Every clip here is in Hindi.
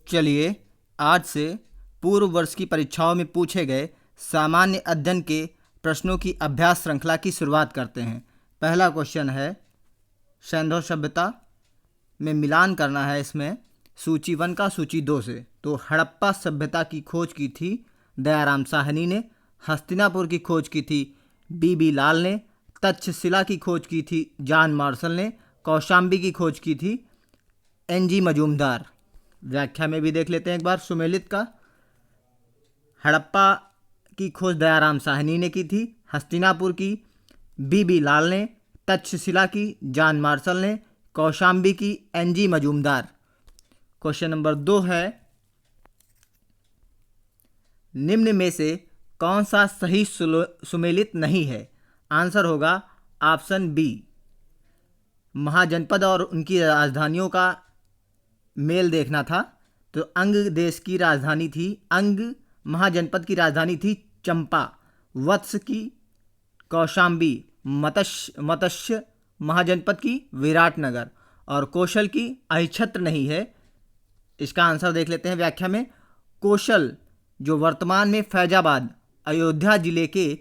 चलिए आज से पूर्व वर्ष की परीक्षाओं में पूछे गए सामान्य अध्ययन के प्रश्नों की अभ्यास श्रृंखला की शुरुआत करते हैं। पहला क्वेश्चन है सिंधु सभ्यता में मिलान करना है। इसमें सूची 1 का सूची 2 से। तो हड़प्पा सभ्यता की खोज की थी दयाराम साहनी ने, हस्तिनापुर की खोज की थी बीबी लाल ने, तक्षशिला की खोज की थी जॉन मार्शल ने, कौशाम्बी की खोज की थी एनजी मजूमदार। व्याख्या में भी देख लेते हैं एक बार सुमेलित का। हड़प्पा की खोज दयाराम साहनी ने की थी, हस्तिनापुर की बीबी लाल ने, तक्षशिला की जॉन मार्शल ने, कौशाम्बी की एनजी मजूमदार। क्वेश्चन नंबर 2 है निम्न में से कौन सा सही सुमेलित नहीं है। आंसर होगा ऑप्शन बी। महाजनपद और उनकी राजधानियों का मेल देखना था। तो अंग देश की राजधानी थी अंग, महाजनपद की राजधानी थी चंपा, वत्स की कौशाम्बी, मत्स्य महाजनपद की विराटनगर और कौशल की अहिच्छत्र नहीं है। इसका आंसर देख लेते हैं व्याख्या में। कौशल जो वर्तमान में फैजाबाद अयोध्या जिले के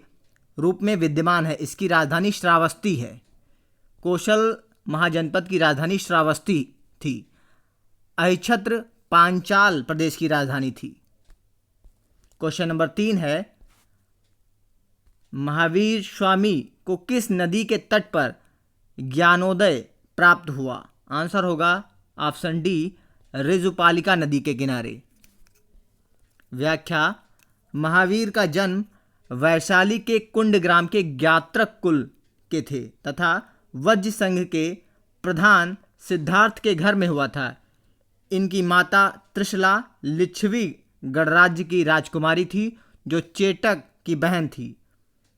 रूप में विद्यमान है, इसकी राजधानी श्रावस्ती है। कौशल महाजनपद की राजधानी श्रावस्ती थी। अहिच्छत्र पांचाल प्रदेश की राजधानी थी। क्वेश्चन नंबर 3 है महावीर स्वामी को किस नदी के तट पर ज्ञानोदय प्राप्त हुआ। आंसर होगा ऑप्शन डी, ऋजुपालिका नदी के किनारे। व्याख्या महावीर का जन्म वैशाली के कुंड ग्राम के ज्ञात्रक कुल के थे तथा वज्र संघ के प्रधान सिद्धार्थ के घर में हुआ था। इनकी माता त्रिशला लिच्छवी गणराज्य की राजकुमारी थी जो चेटक की बहन थी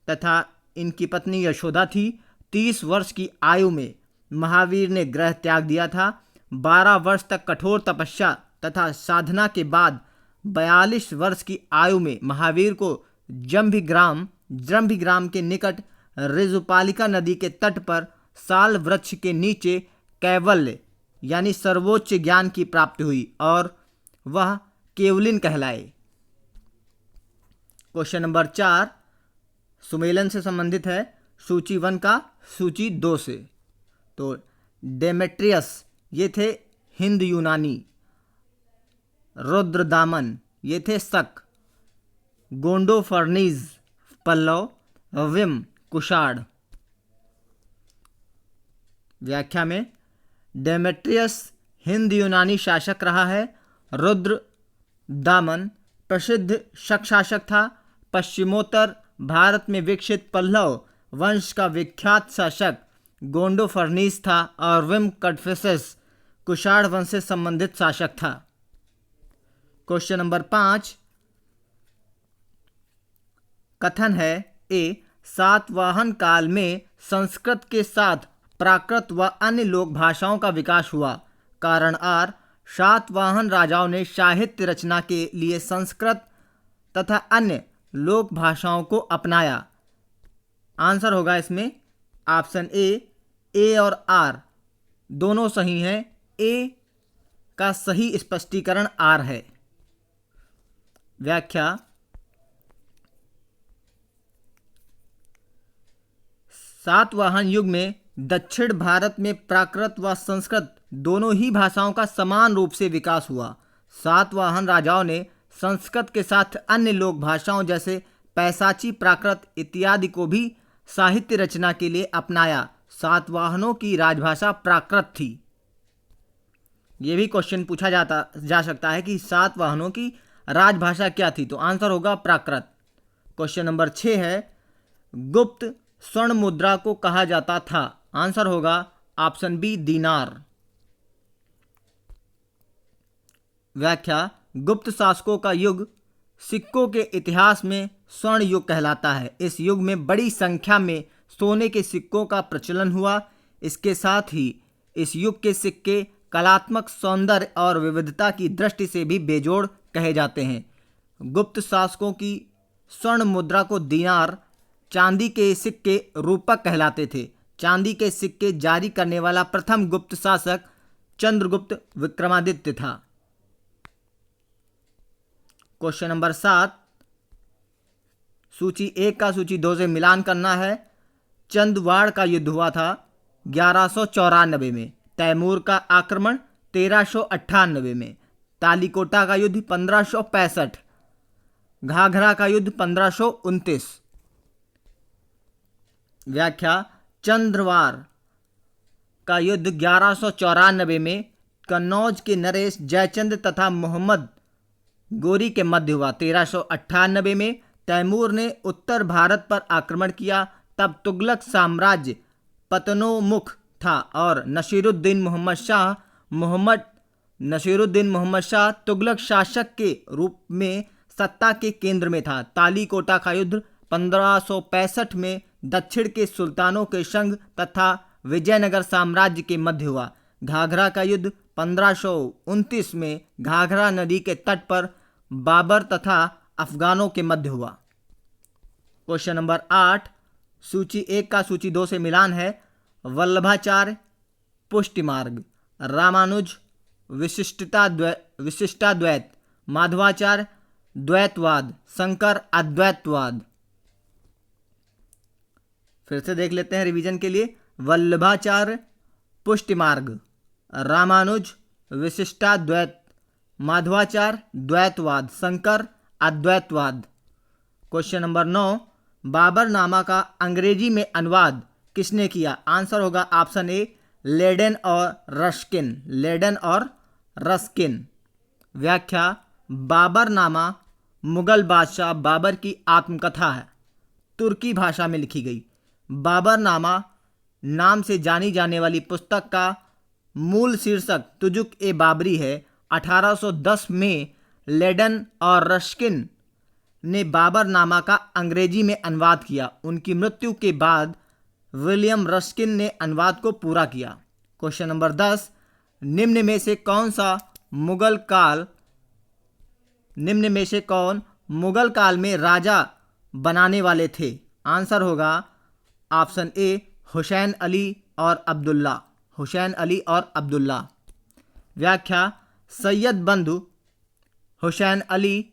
तथा इनकी पत्नी यशोदा थी। 30 वर्ष की आयु में महावीर ने गृह त्याग दिया था। 12 वर्ष तक कठोर तपस्या तथा साधना के बाद 42 वर्ष की आयु में महावीर को जम्भिग्राम के निकट ऋजुपालिका नदी के तट पर साल वृक्ष के नीचे कैवल्य यानी सर्वोच्च ज्ञान की प्राप्ति हुई और वह केवलिन कहलाए। क्वेश्चन नंबर 4 सुमेलन से संबंधित है, सूची 1 का सूची 2 से। तो डेमेट्रियस ये थे हिंद यूनानी, रुद्रदामन ये थे शक, गोंडोफर्नीज पल्लव, विम कुषाण। व्याख्या में डेमेट्रियस हिंद यूनानी शासक रहा है। रुद्रदामन प्रसिद्ध शक शासक था। पश्चिमोत्तर भारत में विकसित पल्लव वंश का विख्यात शासक गोंडोफर्नीस था और विम कटफिसेस कुषाण वंश से संबंधित शासक था। क्वेश्चन नंबर 5 कथन है ए सातवाहन काल में संस्कृत के साथ प्राकृत व अन्य लोक भाषाओं का विकास हुआ। कारण आर सातवाहन राजाओं ने साहित्य रचना के लिए संस्कृत तथा अन्य लोक भाषाओं को अपनाया। आंसर होगा इसमें ऑप्शन ए और आर दोनों सही हैं। ए का सही स्पष्टीकरण आर है। व्याख्या सातवाहन युग में दक्षिण भारत में प्राकृत व संस्कृत दोनों ही भाषाओं का समान रूप से विकास हुआ। सातवाहन राजाओं ने संस्कृत के साथ अन्य लोक भाषाओं जैसे पैसाची प्राकृत इत्यादि को भी साहित्य रचना के लिए अपनाया। सातवाहनों की राजभाषा प्राकृत थी। यह भी क्वेश्चन पूछा जा सकता है कि सातवाहनों की राजभाषा क्या थी। तो आंसर होगा प्राकृत। क्वेश्चन नंबर 6 है गुप्त स्वर्ण मुद्रा को कहा जाता था। आंसर होगा ऑप्शन बी, दीनार। व्याख्या गुप्त शासकों का युग सिक्कों के इतिहास में स्वर्ण युग कहलाता है। इस युग में बड़ी संख्या में सोने के सिक्कों का प्रचलन हुआ। इसके साथ ही इस युग के सिक्के कलात्मक सौंदर्य और विविधता की दृष्टि से भी बेजोड़ कहे जाते हैं। गुप्त शासकों की स्वर्ण मुद्रा को दीनार, चांदी के सिक्के रूपक कहलाते थे। चांदी के सिक्के जारी करने वाला प्रथम गुप्त शासक चंद्रगुप्त विक्रमादित्य था। क्वेश्चन नंबर 7, सूची 1 का सूची 2 से मिलान करना है। चंदवाड़ का युद्ध हुआ था 1194 में, तैमूर का आक्रमण 1398 में, तालीकोटा का युद्ध 1565, घाघरा का युद्ध 1529। व्याख्या, चंद्रवाड़ का युद्ध 1194 में कन्नौज के नरेश जयचंद तथा मोहम्मद गोरी के मध्य हुआ। 1398 में तैमूर ने उत्तर भारत पर आक्रमण किया। तब तुगलक साम्राज्य पतनोन्मुख था और नसीरुद्दीन मोहम्मद शाह तुगलक शासक के रूप में सत्ता के केंद्र में था। तालीकोटा का युद्ध 1565 में दक्षिण के सुल्तानों के संघ तथा विजयनगर साम्राज्य के मध्य हुआ। घाघरा का युद्ध 1529 में घाघरा नदी के तट पर बाबर तथा अफगानों के मध्य हुआ। क्वेश्चन नंबर 8, सूची 1 का सूची 2 से मिलान है। वल्लभाचार्य पुष्टि मार्ग, रामानुज विशिष्टाद्वैत, माधवाचार्य द्वैतवाद, शंकर अद्वैतवाद। फिर से देख लेते हैं रिवीजन के लिए। वल्लभाचार्य पुष्टि मार्ग, रामानुज विशिष्टाद्वैत, माधवाचार्य द्वैतवाद, शंकर अद्वैतवाद। क्वेश्चन नंबर 9, बाबरनामा का अंग्रेजी में अनुवाद किसने किया? आंसर होगा ऑप्शन ए, लेडेन और रस्किन। व्याख्या, बाबरनामा मुगल बादशाह बाबर की आत्मकथा है, तुर्की भाषा में लिखी गई। बाबरनामा नाम से जानी जाने वाली पुस्तक का मूल शीर्षक तुजुक ए बाबरी है। 1810 में लेडेन और रस्किन ने बाबरनामा का अंग्रेजी में अनुवाद किया। उनकी मृत्यु के बाद विलियम रस्किन ने अनुवाद को पूरा किया। क्वेश्चन नंबर 10, निम्न में से कौन मुगल काल में राजा बनाने वाले थे? आंसर होगा ऑप्शन ए, हुसैन अली और अब्दुल्ला। व्याख्या, सैयद बंधु हुसैन अली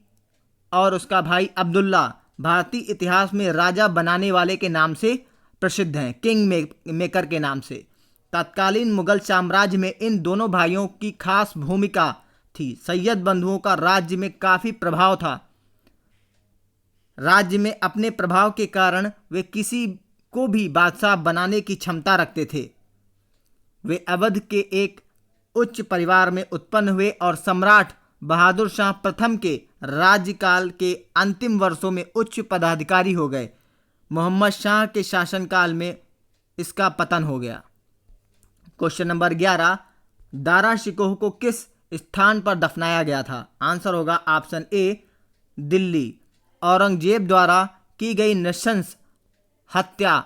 और उसका भाई अब्दुल्ला भारतीय इतिहास में राजा बनाने वाले के नाम से प्रसिद्ध हैं, किंग मेकर के नाम से। तत्कालीन मुगल साम्राज्य में इन दोनों भाइयों की खास भूमिका थी। सैयद बंधुओं का राज्य में काफ़ी प्रभाव था। राज्य में अपने प्रभाव के कारण वे किसी को भी बादशाह बनाने की क्षमता रखते थे। वे अवध के एक उच्च परिवार में उत्पन्न हुए और सम्राट बहादुर शाह प्रथम के राज्यकाल के अंतिम वर्षों में उच्च पदाधिकारी हो गए। मोहम्मद शाह के शासनकाल में इसका पतन हो गया। क्वेश्चन नंबर 11, दारा शिकोह को किस स्थान पर दफनाया गया था? आंसर होगा ऑप्शन ए, दिल्ली। औरंगजेब द्वारा की गई नृशंस हत्या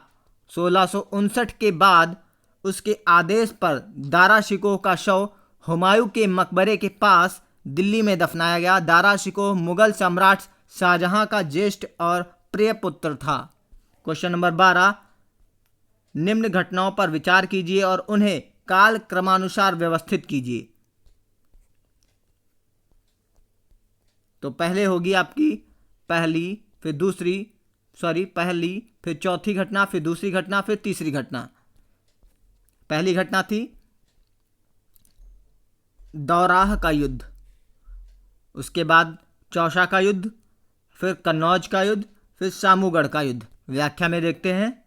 1659 के बाद उसके आदेश पर दारा शिकोह का शव हुमायूं के मकबरे के पास दिल्ली में दफनाया गया। दारा शिकोह मुगल सम्राट शाहजहां का ज्येष्ठ और प्रिय पुत्र था। क्वेश्चन नंबर 12, निम्न घटनाओं पर विचार कीजिए और उन्हें काल क्रमानुसार व्यवस्थित कीजिए। तो पहले होगी आपकी पहली, फिर चौथी घटना, फिर दूसरी घटना, फिर तीसरी घटना। पहली घटना थी दौराह का युद्ध, उसके बाद चौसा का युद्ध, फिर कन्नौज का युद्ध, फिर सामूगढ़ का युद्ध। व्याख्या में देखते हैं।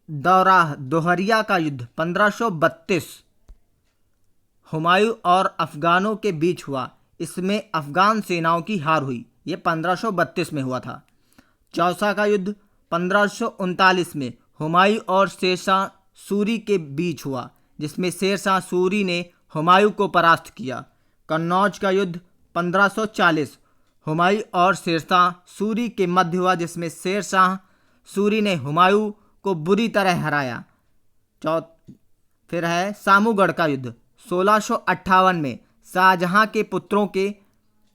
दौराह दोहरिया का युद्ध 1532 हुमायूं और अफगानों के बीच हुआ। इसमें अफगान सेनाओं की हार हुई। ये 1532 में हुआ था। चौसा का युद्ध 1539 में हुमायूं और शेरशाह सूरी के बीच हुआ, जिसमें शेरशाह सूरी ने हुमायूं को परास्त किया। कन्नौज का युद्ध 1540 हुमायूं और शेरशाह सूरी के मध्य हुआ, जिसमें शेरशाह सूरी ने हुमायूं को बुरी तरह हराया। फिर है सामूगढ़ का युद्ध 1658 में शाहजहां के पुत्रों के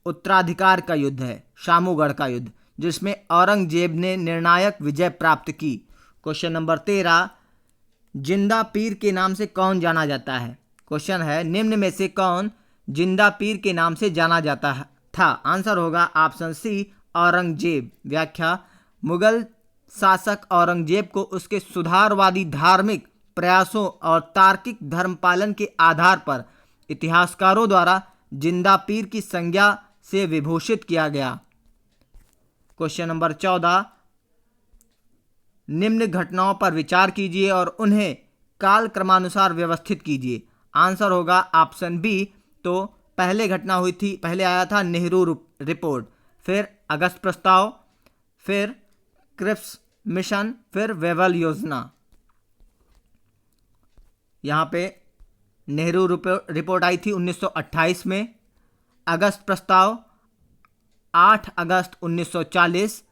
उत्तराधिकार का युद्ध है सामूगढ़ का युद्ध, जिसमें औरंगजेब ने निर्णायक विजय प्राप्त की। क्वेश्चन नंबर 13, जिंदा पीर के नाम से कौन जाना जाता है? क्वेश्चन है, निम्न में से कौन जिंदा पीर के नाम से जाना जाता था? आंसर होगा ऑप्शन सी, औरंगजेब। व्याख्या, मुगल शासक औरंगजेब को उसके सुधारवादी धार्मिक प्रयासों और तार्किक धर्म पालन के आधार पर इतिहासकारों द्वारा जिंदा पीर की संज्ञा से विभूषित किया गया। क्वेश्चन नंबर 14, निम्न घटनाओं पर विचार कीजिए और उन्हें काल क्रमानुसार व्यवस्थित कीजिए। आंसर होगा ऑप्शन बी। तो पहले घटना हुई थी, पहले आया था नेहरू रिपोर्ट, फिर अगस्त प्रस्ताव, फिर क्रिप्स मिशन, फिर वेवल योजना। यहाँ पे नेहरू रिपोर्ट आई थी 1928 में, अगस्त प्रस्ताव 8 अगस्त 1940,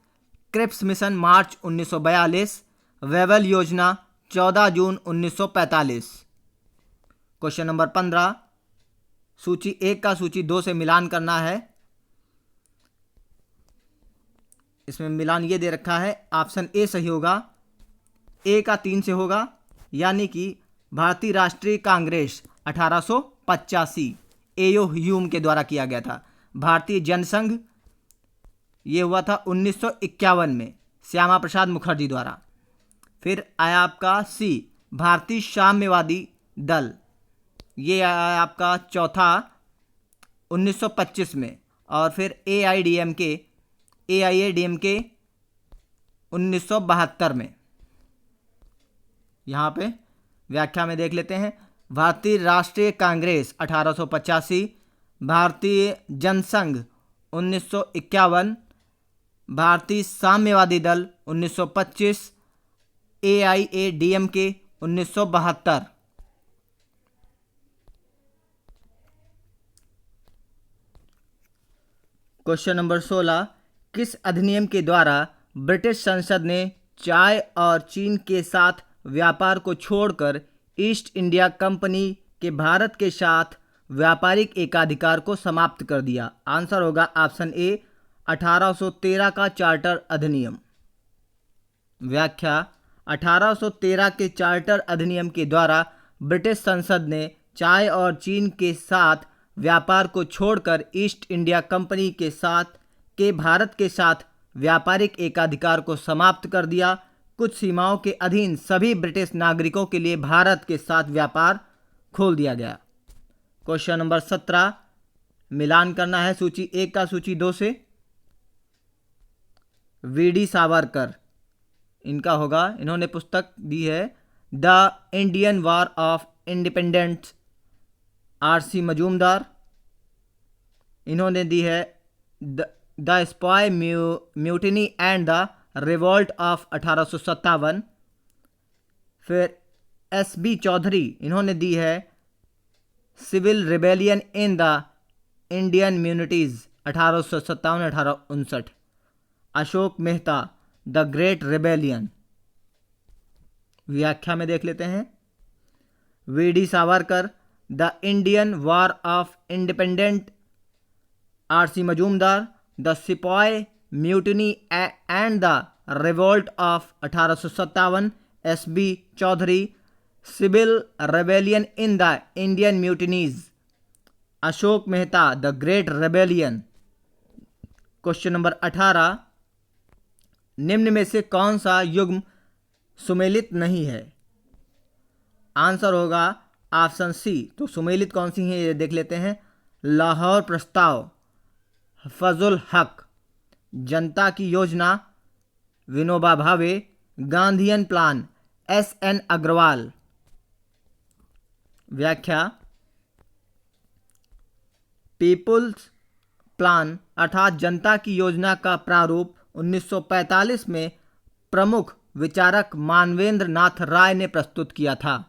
क्रिप्स मिशन मार्च 1942, वेवल योजना 14 जून 1945। क्वेश्चन नंबर 15, सूची 1 का सूची 2 से मिलान करना है। इसमें मिलान ये दे रखा है, ऑप्शन ए सही होगा, ए का 3 से होगा, यानी कि भारतीय राष्ट्रीय कांग्रेस 1885 एयो ह्यूम के द्वारा किया गया था। भारतीय जनसंघ ये हुआ था 1951 में श्यामा प्रसाद मुखर्जी द्वारा। फिर आया आपका सी, भारतीय साम्यवादी दल, ये आया आपका चौथा 1925 में। और फिर AIADMK 1972 में। यहाँ पे व्याख्या में देख लेते हैं, भारतीय राष्ट्रीय कांग्रेस 1885, भारतीय जनसंघ 1951, भारतीय साम्यवादी दल 1925, AIADMK 1972। क्वेश्चन नंबर 16, किस अधिनियम के द्वारा ब्रिटिश संसद ने चाय और चीन के साथ व्यापार को छोड़कर ईस्ट इंडिया कंपनी के भारत के साथ व्यापारिक एकाधिकार को समाप्त कर दिया? आंसर होगा ऑप्शन ए, 1813 का चार्टर अधिनियम। व्याख्या, 1813 के चार्टर अधिनियम के द्वारा ब्रिटिश संसद ने चाय और चीन के साथ व्यापार को छोड़कर ईस्ट इंडिया कंपनी के भारत के साथ व्यापारिक एकाधिकार को समाप्त कर दिया। कुछ सीमाओं के अधीन सभी ब्रिटिश नागरिकों के लिए भारत के साथ व्यापार खोल दिया गया। क्वेश्चन नंबर 17, मिलान करना है सूची 1 का सूची 2 से। VD सावरकर इनका होगा, इन्होंने पुस्तक दी है the Indian war of independence. RC Majumdar, इन्होंने दी है the sepoy mutiny and the revolt of 1857। फिर SB चौधरी, इन्होंने दी है civil rebellion in the Indian mutinies 1857-1859। Ashok Mehta, the great rebellion. व्याख्या में देख लेते हैं, VD Savarkar, the Indian war of independent. RC Majumdar, the sipahi mutiny and the revolt of 1857। SB Chaudhari, civil rebellion in the Indian mutinies. Ashok Mehta, the great rebellion. Question number 18, निम्न में से कौन सा युग्म सुमेलित नहीं है? आंसर होगा ऑप्शन सी। तो सुमेलित कौन सी है ये देख लेते हैं, लाहौर प्रस्ताव, फजल हक, जनता की योजना, Vinoba Bhave, Gandhian plan, SN Agarwal. व्याख्या, पीपुल्स प्लान अर्थात जनता की योजना का प्रारूप 1945 में प्रमुख विचारक मानवेंद्र नाथ राय ने प्रस्तुत किया था।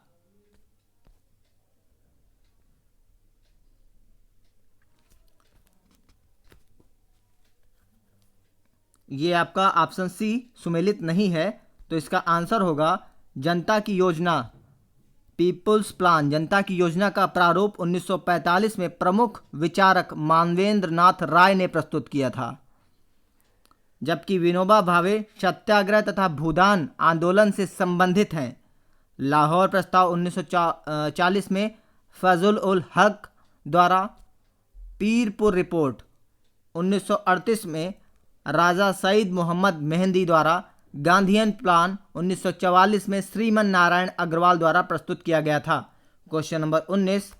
ये आपका ऑप्शन सी सुमेलित नहीं है, तो इसका आंसर होगा जनता की योजना, पीपुल्स प्लान, जनता की योजना का प्रारूप 1945 में प्रमुख विचारक मानवेंद्र नाथ राय ने प्रस्तुत किया था। जबकि विनोबा भावे सत्याग्रह तथा भूदान आंदोलन से संबंधित हैं। लाहौर प्रस्ताव 1940 में फजल उल हक द्वारा पीरपुर रिपोर्ट 1938 में राजा सईद मोहम्मद मेहंदी द्वारा, गांधीयन प्लान 1944 में श्रीमन नारायण अग्रवाल द्वारा प्रस्तुत किया गया था। क्वेश्चन नंबर 19,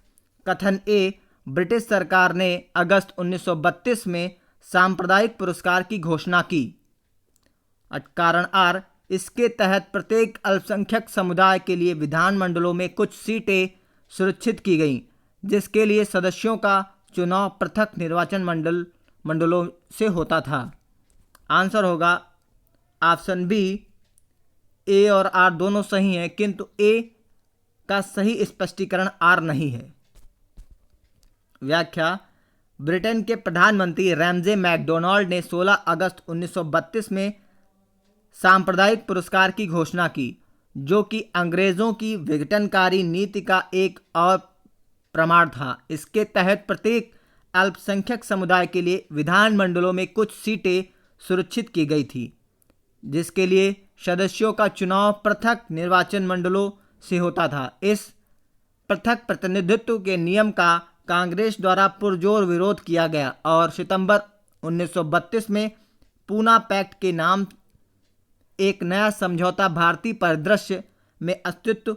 कथन ए, ब्रिटिश सरकार ने अगस्त 1932 में सांप्रदायिक पुरस्कार की घोषणा की। कारण आर, इसके तहत प्रत्येक अल्पसंख्यक समुदाय के लिए विधानमंडलों में कुछ सीटें सुरक्षित की गईं, जिसके लिए सदस्यों का चुनाव पृथक निर्वाचन मंडलों से होता था। आंसर होगा ऑप्शन बी, ए और आर दोनों सही हैं, किंतु ए का सही स्पष्टीकरण आर नहीं है। व्याख्या, ब्रिटेन के प्रधानमंत्री रैमजे मैकडोनाल्ड ने 16 अगस्त 1932 में सांप्रदायिक पुरस्कार की घोषणा की, जो कि अंग्रेजों की विघटनकारी नीति का एक और प्रमाण था। इसके तहत प्रत्येक अल्पसंख्यक समुदाय के लिए विधानमंडलों में कुछ सीटें सुरक्षित की गई थी, जिसके लिए सदस्यों का चुनाव पृथक निर्वाचन मंडलों से होता था। इस पृथक प्रतिनिधित्व के नियम का कांग्रेस द्वारा पुरजोर विरोध किया गया और सितंबर 1932 में पूना पैक्ट के नाम एक नया समझौता भारतीय परिदृश्य में अस्तित्व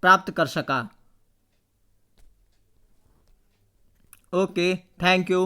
प्राप्त कर सका। Okay, thank you.